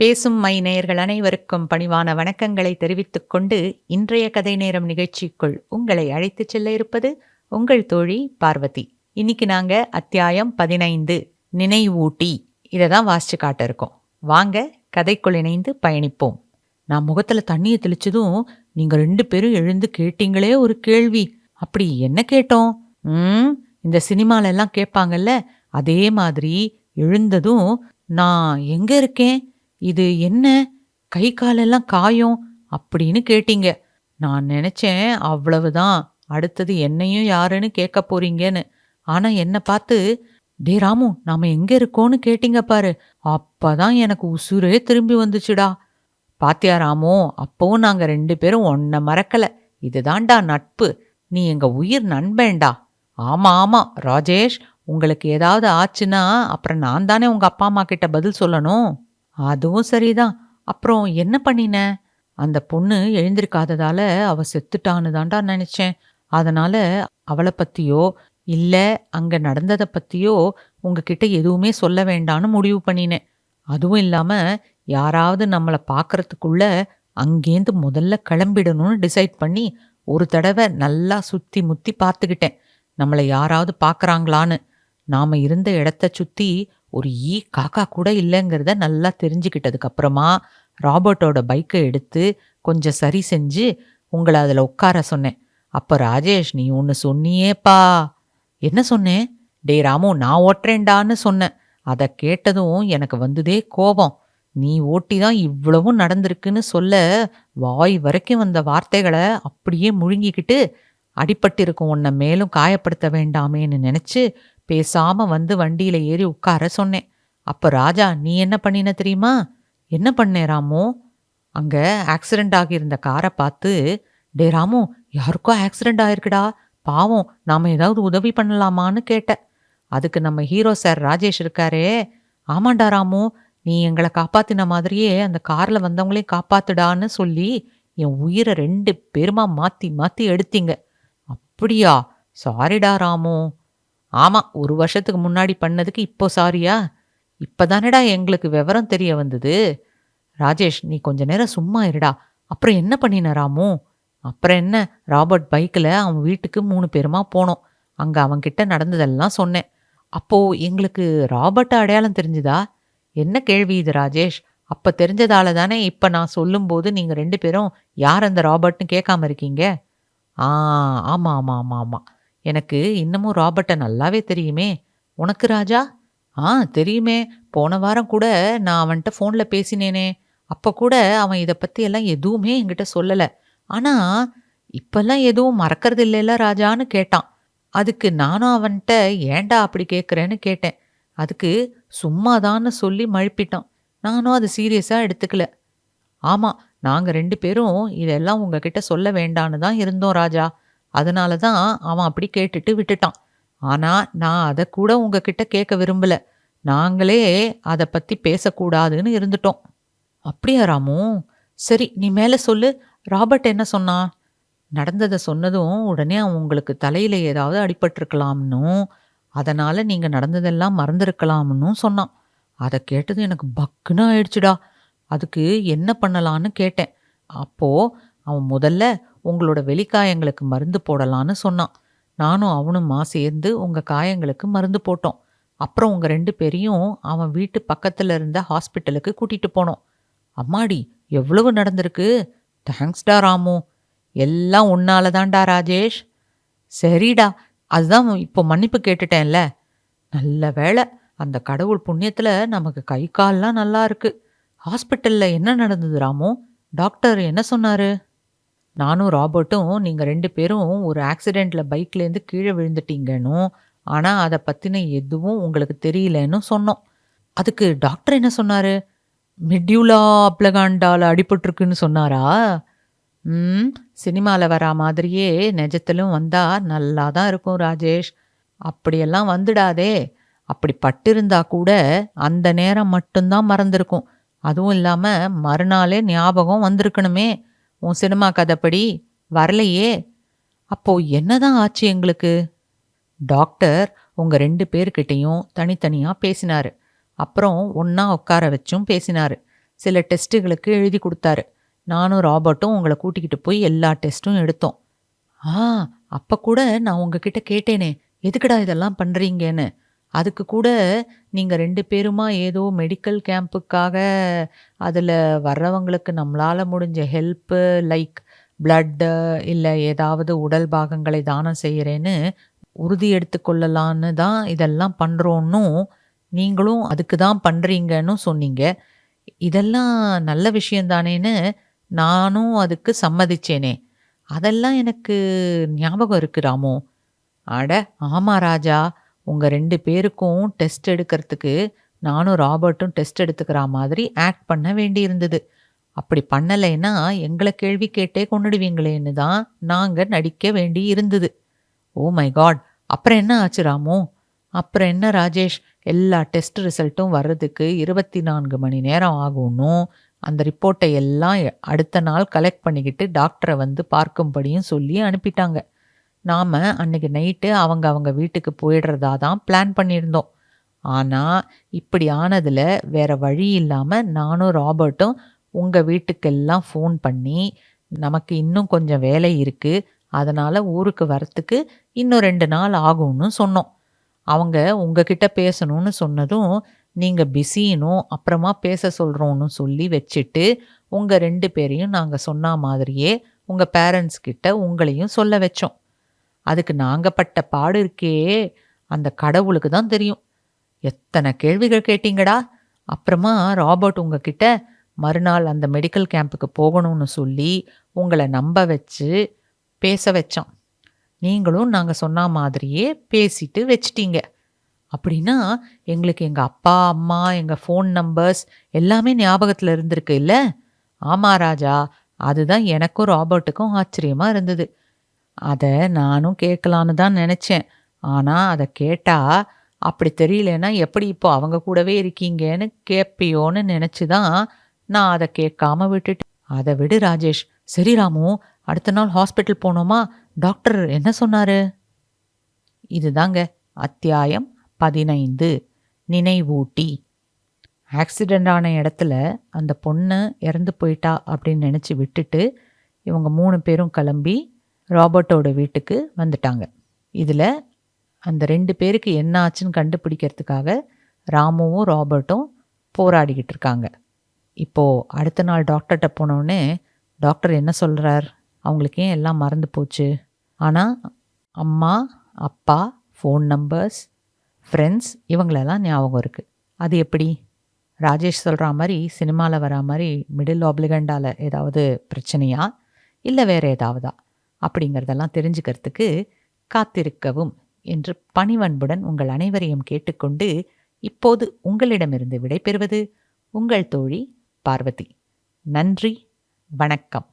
பேசும் மை நேயர்கள் அனைவருக்கும் பணிவான வணக்கங்களை தெரிவித்துக் கொண்டு இன்றைய கதை நேரம் நிகழ்ச்சிக்குள் உங்களை அழைத்துச் செல்ல இருப்பது உங்கள் தோழி பார்வதி. இன்னைக்கு நாங்க அத்தியாயம் 15 நினைவூட்டி இதை தான் வாசிச்சு காட்ட இருக்கோம். வாங்க கதைக்குள் இணைந்து பயணிப்போம். நான் முகத்துல தண்ணியை தெளிச்சதும் நீங்க 2 பேரும் எழுந்து கேட்டீங்களே ஒரு கேள்வி. அப்படி என்ன கேட்டோம்? இந்த சினிமால எல்லாம் கேட்பாங்கல்ல, அதே மாதிரி எழுந்ததும் நான் எங்க இருக்கேன், இது என்ன, கை காலெல்லாம் காயம் அப்படின்னு கேட்டீங்க. நான் நினைச்சேன் அவ்வளவுதான், அடுத்தது என்னையும் யாருன்னு கேட்க போறீங்கன்னு. ஆனா என்ன பார்த்து, டே ராமு நாம எங்க இருக்கோன்னு கேட்டீங்க பாரு. அப்பதான் எனக்கு உசுரே திரும்பி வந்துச்சுடா. பாத்தியா ராமு, அப்பவும் நாங்க 2 பேரும் உன்னை மறக்கல. இதுதான்டா நட்பு. நீ எங்க உயிர் நண்பேன்டா. ஆமா ஆமா ராஜேஷ், உங்களுக்கு ஏதாவது ஆச்சுன்னா அப்புறம் நான் தானே உங்க அப்பா அம்மா கிட்ட பதில் சொல்லணும். அதுவும் சரிதான். அப்புறம் என்ன பண்ணின? அந்த பொண்ணு எழுந்திருக்காததால அவ செத்துட்டான்னு தான்டா நினைச்சேன். அதனால அவளை பத்தியோ இல்ல அங்க நடந்ததை பத்தியோ உங்ககிட்ட எதுவுமே சொல்ல வேண்டான்னு முடிவு பண்ணினேன். அதுவும் இல்லாம யாராவது நம்மளை பார்க்கறதுக்குள்ள அங்கேந்து முதல்ல கிளம்பிடணும்னு டிசைட் பண்ணி ஒரு தடவை நல்லா சுத்தி முத்தி பார்த்துக்கிட்டேன், நம்மளை யாராவது பார்க்கறாங்களான்னு. நாம இருந்த இடத்த சுத்தி ஒரு காக்கா கூட இல்லைங்கிறத நல்லா தெரிஞ்சுக்கிட்டதுக்கு அப்புறமா ராபர்ட்டோட பைக்கை எடுத்து கொஞ்சம் சரி செஞ்சு உங்களை அதில் உட்கார சொன்னேன். அப்ப ராஜேஷ் நீ ஒன்று சொன்னியேப்பா. என்ன சொன்னேன்? டே ராமு நான் ஓட்டுறேன்டான்னு சொன்னேன். அதை கேட்டதும் எனக்கு வந்ததே கோபம். நீ ஓட்டி தான் இவ்வளவும் நடந்திருக்குன்னு சொல்ல வாய் வரைக்கும் வந்த வார்த்தைகளை அப்படியே முழுங்கிக்கிட்டு, அடிபட்டிருக்கும் உன்னை மேலும் காயப்படுத்த வேண்டாமேன்னு நினைச்சு பேசாம வந்து வண்டியில ஏறி உட்கார சொன்னேன். அப்ப ராஜா நீ என்ன பண்ணின தெரியுமா? என்ன பண்ணே ராமு? அங்க ஆக்சிடென்ட் ஆகியிருந்த காரை பார்த்து, டே ராமு யாருக்கோ ஆக்சிடென்ட் ஆயிருக்குடா, பாவம் நாம ஏதாவது உதவி பண்ணலாமான்னு கேட்ட. அதுக்கு நம்ம ஹீரோ சார் ராஜேஷ் இருக்காரே, ஆமாண்டா ராமு, நீ எங்களை காப்பாத்தின மாதிரியே அந்த கார்ல வந்தவங்களையும் காப்பாத்துடான்னு சொல்லி என் உயிரை 2 பேருமா மாத்தி மாத்தி எடுத்தீங்க. அப்படியா? சாரிடா ராமு. ஆமா, 1 வருஷத்துக்கு முன்னாடி பண்ணதுக்கு இப்போ சாரியா? இப்பதானடா எங்களுக்கு விவரம் தெரிய வந்தது. ராஜேஷ் நீ கொஞ்ச நேரம் சும்மா இருடா. அப்புறம் என்ன பண்ணின ராமு? அப்புறம் என்ன, ராபர்ட் பைக்கில் அவன் வீட்டுக்கு 3 பேருமா போனோம். அங்க அவன்கிட்ட நடந்ததெல்லாம் சொன்னேன். அப்போ எங்களுக்கு ராபர்ட் அடையாளம் தெரிஞ்சுதா? என்ன கேள்வி இது ராஜேஷ்? அப்ப தெரிஞ்சதால தானே இப்ப நான் சொல்லும்போது நீங்க 2 பேரும் யார் அந்த ராபர்ட்னு கேட்காம இருக்கீங்க. ஆ, ஆமா ஆமா ஆமா ஆமா, எனக்கு இன்னமும் ராபர்ட்டை நல்லாவே தெரியுமே. உனக்கு ராஜா? தெரியுமே. போன வாரம் கூட நான் அவன்கிட்ட ஃபோன்ல பேசினேனே. அப்ப கூட அவன் இதை பத்தி எல்லாம் எதுவுமே என்கிட்ட சொல்லல. ஆனா இப்பெல்லாம் எதுவும் மறக்கறது இல்லைல்ல ராஜான்னு கேட்டான். அதுக்கு நானும் அவன்கிட்ட ஏன்டா அப்படி கேட்குறேன்னு கேட்டேன். அதுக்கு சும்மாதான்னு சொல்லி மழுப்பிட்டான். நானும் அதை சீரியஸா எடுத்துக்கல. ஆமா, நாங்க 2 பேரும் இதெல்லாம் உங்ககிட்ட சொல்ல வேண்டான்னு தான் இருந்தோம் ராஜா. அதனால தான் அவன் அப்படி கேட்டுட்டு விட்டுட்டான். ஆனா நான் அதை கூட உங்ககிட்ட கேட்க விரும்பல. நாங்களே அதை பத்தி பேசக்கூடாதுன்னு இருந்துட்டோம். அப்படியா ராமு? சரி நீ மேல சொல்லு. ராபர்ட் என்ன சொன்னான்? நடந்ததை சொன்னதும் உடனே அவன் உங்களுக்கு தலையில ஏதாவது அடிபட்டிருக்கலாம்னும், அதனால நீங்க நடந்ததெல்லாம் மறந்துருக்கலாம்னும் சொன்னான். அதை கேட்டது எனக்கு பக்குன்னு ஆயிடுச்சுடா. அதுக்கு என்ன பண்ணலான்னு கேட்டேன். அப்போ அவன் முதல்ல உங்களோட வெளிக்காயங்களுக்கு மருந்து போடலான்னு சொன்னான். நானும் அவனுமா சேர்ந்து உங்க காயங்களுக்கு மருந்து போட்டோம். அப்புறம் உங்க 2 பேரையும் அவன் வீட்டு பக்கத்துல இருந்த ஹாஸ்பிட்டலுக்கு கூட்டிட்டு போனோம். அம்மாடி, எவ்வளவு நடந்திருக்கு. தேங்க்ஸ்டா ராமு. எல்லாம் உன்னால தான்டா ராஜேஷ். சரிடா, அதுதான் இப்போ மன்னிப்பு கேட்டுட்டேன்ல. நல்ல வேளை, அந்த கடவுள் புண்ணியத்துல நமக்கு கை கால்லாம் நல்லா இருக்கு. ஹாஸ்பிட்டல்ல என்ன நடந்தது ராமு? டாக்டர் என்ன சொன்னாரு? நானும் ராபர்ட்டும் நீங்க 2 பேரும் ஒரு ஆக்சிடென்ட்ல பைக்லேருந்து கீழே விழுந்துட்டீங்கன்னும், ஆனா அதை பத்தின எதுவும் உங்களுக்கு தெரியலன்னு சொன்னோம். அதுக்கு டாக்டர் என்ன சொன்னாரு? மெட்யூலா அப்ளகாண்டால அடிபட்டிருக்குன்னு சொன்னாரா? சினிமால வரா மாதிரியே நெஜத்திலும் வந்தா நல்லா தான் இருக்கும் ராஜேஷ். அப்படியெல்லாம் வந்துடாதே. அப்படி பட்டிருந்தா கூட அந்த நேரம் மட்டும்தான் மறந்திருக்கும். அதுவும் இல்லாம மறுநாளே ஞாபகம் வந்திருக்கணுமே. உன் சினிமா கதைப்படி வரலையே. அப்போ என்னதான் ஆச்சு எங்களுக்கு? டாக்டர் உங்க 2 பேர்கிட்டையும் தனித்தனியா பேசினாரு. அப்புறம் ஒண்ணா உட்கார வச்சும் பேசினாரு. சில டெஸ்ட்டுகளுக்கு எழுதி கொடுத்தாரு. நானும் ராபர்ட்டும் உங்கள கூட்டிக்கிட்டு போய் எல்லா டெஸ்ட்டும் எடுத்தோம். ஆ அப்ப கூட நான் உங்ககிட்ட கேட்டேனே, எதுக்குடா இதெல்லாம் பண்றீங்கன்னு. அதுக்கு கூட நீங்க 2 பேருமா ஏதோ மெடிக்கல் கேம்புக்காக அதுல வர்றவங்களுக்கு நம்மளால முடிஞ்ச ஹெல்ப்பு லைக் பிளட்டு இல்ல ஏதாவது உடல் பாகங்களை தானம் செய்யறேன்னு உறுதி எடுத்துக் கொள்ளலான்னு தான் இதெல்லாம் பண்றோன்னும், நீங்களும் அதுக்கு தான் பண்றீங்கன்னும் சொன்னீங்க. இதெல்லாம் நல்ல விஷயம் தானேன்னு நானும் அதுக்கு சம்மதிச்சேனே. அதெல்லாம் எனக்கு ஞாபகம் இருக்கு ராமு. அட ஆமா ராஜா. உங்க 2 பேருக்கும் டெஸ்ட் எடுக்கறதுக்கு நானும் ராபர்ட்டும் டெஸ்ட் எடுத்துக்கிறா மாதிரி ஆக்ட் பண்ண வேண்டியிருந்தது. அப்படி பண்ணலைன்னா எங்கள கேள்வி கேட்டே கொன்னுடுவீங்களேன்னு தான் நாங்க நடிக்க வேண்டி இருந்தது. Oh my God! அப்புறம் என்ன ஆச்சு ராமு? அப்புறம் என்ன ராஜேஷ், எல்லா டெஸ்ட் ரிசல்ட்டும் வர்றதுக்கு 24 மணி நேரம் ஆகும்னும், அந்த ரிப்போர்ட்டை எல்லாம் அடுத்த நாள் கலெக்ட் பண்ணிக்கிட்டு டாக்டர வந்து பார்க்கும்படியும் சொல்லி அனுப்பிட்டாங்க. நாம அன்னைக்கு நைட்டு அவங்க வீட்டுக்கு போயிடுறதா தான் பிளான் பண்ணியிருந்தோம். ஆனா, இப்படி ஆனதுல வேற வழி இல்லாம நானும் ராபர்ட்டும் உங்க வீட்டுக்கெல்லாம் ஃபோன் பண்ணி, நமக்கு இன்னும் கொஞ்சம் வேலை இருக்கு. அதனால ஊருக்கு வரத்துக்கு இன்னும் 2 நாள் ஆகும்னு சொன்னோம். அவங்க உங்ககிட்ட பேசணும்னு சொன்னதும், நீங்க பிஸின்னும், அப்புறமா பேச சொல்றோம்னு சொல்லி வச்சுட்டு, உங்க 2 பேரையும் நாங்க சொன்னா மாதிரியே உங்க பேரண்ட்ஸ் கிட்ட உங்களையும் சொல்ல வச்சோம். அதுக்கு நாங்க பட்ட பாடு இருக்கே, அந்த கடவுளுக்கு தான் தெரியும். எத்தன கேள்விகள் கேட்டீங்கடா! அப்புறமா ராபர்ட் உங்ககிட்ட மறுநாள் அந்த மெடிக்கல் கேம்புக்கு போகணும்னு சொல்லி, உங்கள நம்ப வச்சு பேச வச்சான். நீங்களும் நாங்க சொன்னா மாதிரியே பேசிட்டு வச்சுட்டீங்க. அப்படின்னா, எங்களுக்கு எங்க அப்பா, அம்மா, எங்க ஃபோன் நம்பர்ஸ் எல்லாமே ஞாபகத்துல இருந்திருக்கு இல்ல? ஆமா ராஜா. அதுதான் எனக்கும் ராபர்ட்டுக்கும் ஆச்சரியமா இருந்தது. அத நானும் கேட்கலான்னு தான் நெனச்சேன். ஆனா, அத கேட்டா, அப்படி தெரியலன்னா எப்படி இப்போ அவங்க கூடவே இருக்கீங்கன்னு கேட்பியோன்னு நெனச்சு தான் நான் அத கேட்காம விட்டுட்டேன். அத விடு ராஜேஷ். சரி ராமு, அடுத்த நாள் ஹாஸ்பிட்டல் போனோமா? டாக்டர் என்ன சொன்னாரு? இதுதாங்க அத்தியாயம் 15 நினைவூட்டி. ஆக்சிடென்ட் ஆன இடத்துல அந்த பொண்ணு இறந்து போயிட்டா அப்படின்னு நினச்சி விட்டுட்டு இவங்க 3 பேரும் கிளம்பி ராபர்ட்டோட வீட்டுக்கு வந்துட்டாங்க. இதில் அந்த 2 பேருக்கு என்ன ஆச்சுன்னு கண்டுபிடிக்கிறதுக்காக ராமுவும் ராபர்ட்டும் போராடிக்கிட்டு இருக்காங்க. இப்போது அடுத்த நாள் டாக்டர்கிட்ட போனோடனே டாக்டர் என்ன சொல்கிறார்? அவங்களுக்கு ஏன் எல்லாம் மறந்து போச்சு? ஆனால் அம்மா, அப்பா, ஃபோன் நம்பர்ஸ், ஃப்ரெண்ட்ஸ் இவங்களெல்லாம் ஞாபகம் இருக்குது. அது எப்படி? ராஜேஷ் சொல்கிற மாதிரி சினிமாவில் வரா மாதிரி மிடில் ஆப்ளிகண்டால் ஏதாவது பிரச்சனையா இல்லை வேறு ஏதாவதா அப்படிங்கிறதெல்லாம் தெரிஞ்சுக்கிறதுக்கு காத்திருக்கவும் என்று பணிவன்புடன் உங்கள் அனைவரையும் கேட்டுக்கொண்டு இப்போது உங்களிடமிருந்து விடைபெறுவது உங்கள் தோழி பார்வதி. நன்றி, வணக்கம்.